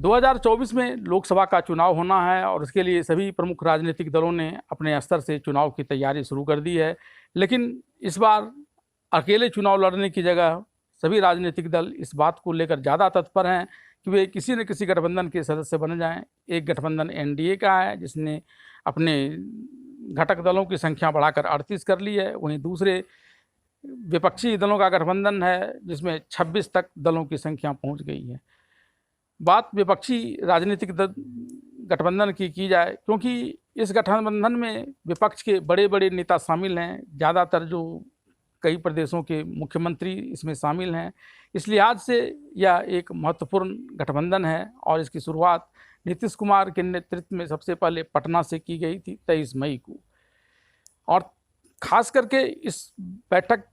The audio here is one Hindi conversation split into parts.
2024 में लोकसभा का चुनाव होना है और इसके लिए सभी प्रमुख राजनीतिक दलों ने अपने स्तर से चुनाव की तैयारी शुरू कर दी है। लेकिन इस बार अकेले चुनाव लड़ने की जगह सभी राजनीतिक दल इस बात को लेकर ज़्यादा तत्पर हैं कि वे किसी न किसी गठबंधन के सदस्य बन जाएं। एक गठबंधन एनडीए का है जिसने अपने घटक दलों की संख्या बढ़ाकर 38 कर ली है। वहीं दूसरे विपक्षी दलों का गठबंधन है जिसमें 26 तक दलों की संख्या पहुंच गई है। बात विपक्षी राजनीतिक गठबंधन की जाए, क्योंकि इस गठबंधन में विपक्ष के बड़े बड़े नेता शामिल हैं, ज़्यादातर जो कई प्रदेशों के मुख्यमंत्री इसमें शामिल हैं। इस लिहाज से यह एक महत्वपूर्ण गठबंधन है और इसकी शुरुआत नीतीश कुमार के नेतृत्व में सबसे पहले पटना से की गई थी 23 मई को। और ख़ास करके इस बैठक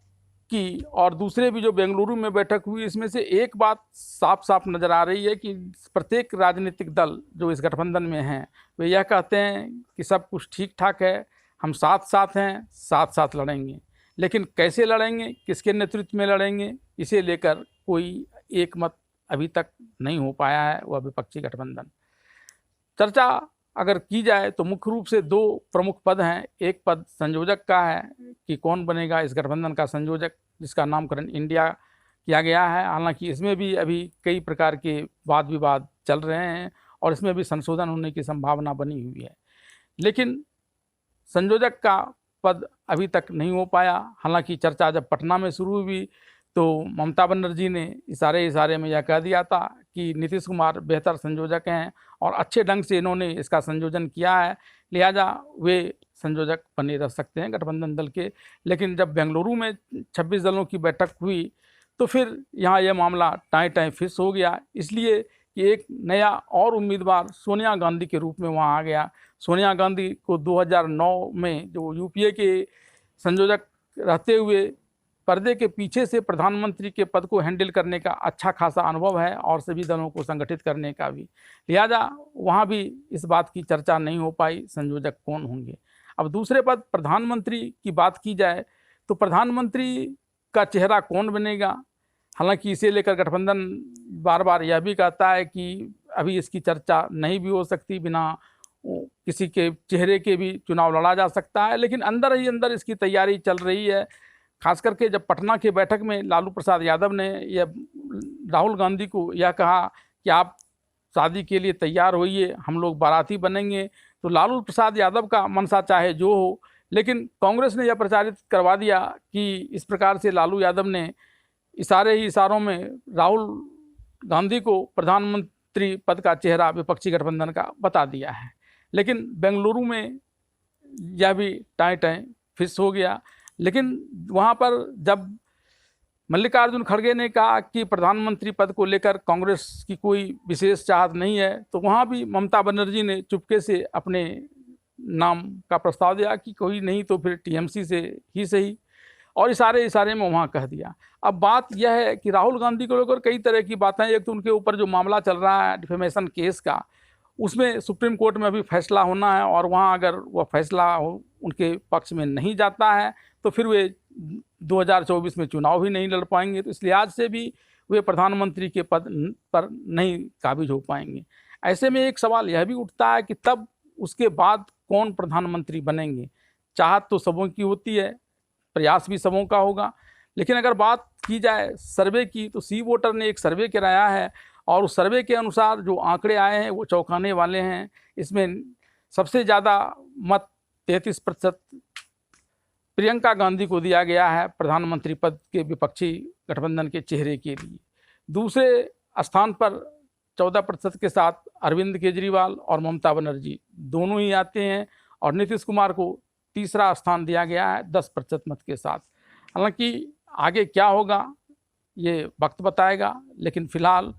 की और दूसरे भी जो बेंगलुरु में बैठक हुई, इसमें से एक बात साफ साफ नज़र आ रही है कि प्रत्येक राजनीतिक दल जो इस गठबंधन में हैं वे यह कहते हैं कि सब कुछ ठीक ठाक है, हम साथ साथ हैं, साथ साथ लड़ेंगे। लेकिन कैसे लड़ेंगे, किसके नेतृत्व में लड़ेंगे, इसे लेकर कोई एक मत अभी तक नहीं हो पाया है, वह विपक्षी गठबंधन। चर्चा अगर की जाए तो मुख्य रूप से दो प्रमुख पद हैं। एक पद संयोजक का है कि कौन बनेगा इस गठबंधन का संयोजक, जिसका नामकरण इंडिया किया गया है। हालांकि इसमें भी अभी कई प्रकार के वाद विवाद चल रहे हैं और इसमें भी संशोधन होने की संभावना बनी हुई है। लेकिन संयोजक का पद अभी तक नहीं हो पाया। हालांकि चर्चा जब पटना में शुरू हुई तो ममता बनर्जी ने इशारे में यह कह दिया था कि नीतीश कुमार बेहतर संयोजक हैं और अच्छे ढंग से इन्होंने इसका संयोजन किया है, लिहाजा वे संयोजक बने रह सकते हैं गठबंधन दल के। लेकिन जब बेंगलुरु में 26 दलों की बैठक हुई तो फिर यहाँ यह मामला टाई फिस हो गया, इसलिए कि एक नया और उम्मीदवार सोनिया गांधी के रूप में वहाँ आ गया। सोनिया गांधी को 2009 में जो यूपीए के संयोजक रहते हुए पर्दे के पीछे से प्रधानमंत्री के पद को हैंडल करने का अच्छा खासा अनुभव है और सभी दलों को संगठित करने का भी, लिहाजा वहाँ भी इस बात की चर्चा नहीं हो पाई संयोजक कौन होंगे। अब दूसरे पद प्रधानमंत्री की बात की जाए तो प्रधानमंत्री का चेहरा कौन बनेगा, हालांकि इसे लेकर गठबंधन बार बार यह भी कहता है कि अभी इसकी चर्चा नहीं भी हो सकती, बिना किसी के चेहरे के भी चुनाव लड़ा जा सकता है। लेकिन अंदर ही अंदर इसकी तैयारी चल रही है। खास करके जब पटना के बैठक में लालू प्रसाद यादव ने यह राहुल गांधी को यह कहा कि आप शादी के लिए तैयार होइए, हम लोग बाराती बनेंगे, तो लालू प्रसाद यादव का मनसा चाहे जो हो, लेकिन कांग्रेस ने यह प्रचारित करवा दिया कि इस प्रकार से लालू यादव ने इशारों में राहुल गांधी को प्रधानमंत्री पद का चेहरा विपक्षी गठबंधन का बता दिया है। लेकिन बेंगलुरु में यह भी टाई फिस हो गया। लेकिन वहाँ पर जब मल्लिकार्जुन खड़गे ने कहा कि प्रधानमंत्री पद को लेकर कांग्रेस की कोई विशेष चाहत नहीं है, तो वहाँ भी ममता बनर्जी ने चुपके से अपने नाम का प्रस्ताव दिया कि कोई नहीं तो फिर टीएमसी से ही सही, और इशारे में वहाँ कह दिया। अब बात यह है कि राहुल गांधी को लेकर कई तरह की बातें, एक तो उनके ऊपर जो मामला चल रहा है डिफेमेशन केस का, उसमें सुप्रीम कोर्ट में अभी फैसला होना है और वहाँ अगर वह फैसला उनके पक्ष में नहीं जाता है तो फिर वे 2024 में चुनाव भी नहीं लड़ पाएंगे, तो इस लिहाज से भी वे प्रधानमंत्री के पद पर नहीं काबिज हो पाएंगे। ऐसे में एक सवाल यह भी उठता है कि तब उसके बाद कौन प्रधानमंत्री बनेंगे। चाहत तो सबों की होती है, प्रयास भी सबों का होगा, लेकिन अगर बात की जाए सर्वे की तो सी वोटर ने एक सर्वे कराया है और उस सर्वे के अनुसार जो आंकड़े आए हैं वो चौंकाने वाले हैं। इसमें सबसे ज़्यादा मत 33% प्रियंका गांधी को दिया गया है प्रधानमंत्री पद के विपक्षी गठबंधन के चेहरे के लिए। दूसरे स्थान पर 14% के साथ अरविंद केजरीवाल और ममता बनर्जी दोनों ही आते हैं और नीतीश कुमार को तीसरा स्थान दिया गया है 10% मत के साथ। हालांकि आगे क्या होगा ये वक्त बताएगा, लेकिन फिलहाल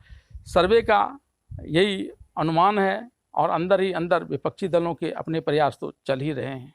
सर्वे का यही अनुमान है और अंदर ही अंदर विपक्षी दलों के अपने प्रयास तो चल ही रहे हैं।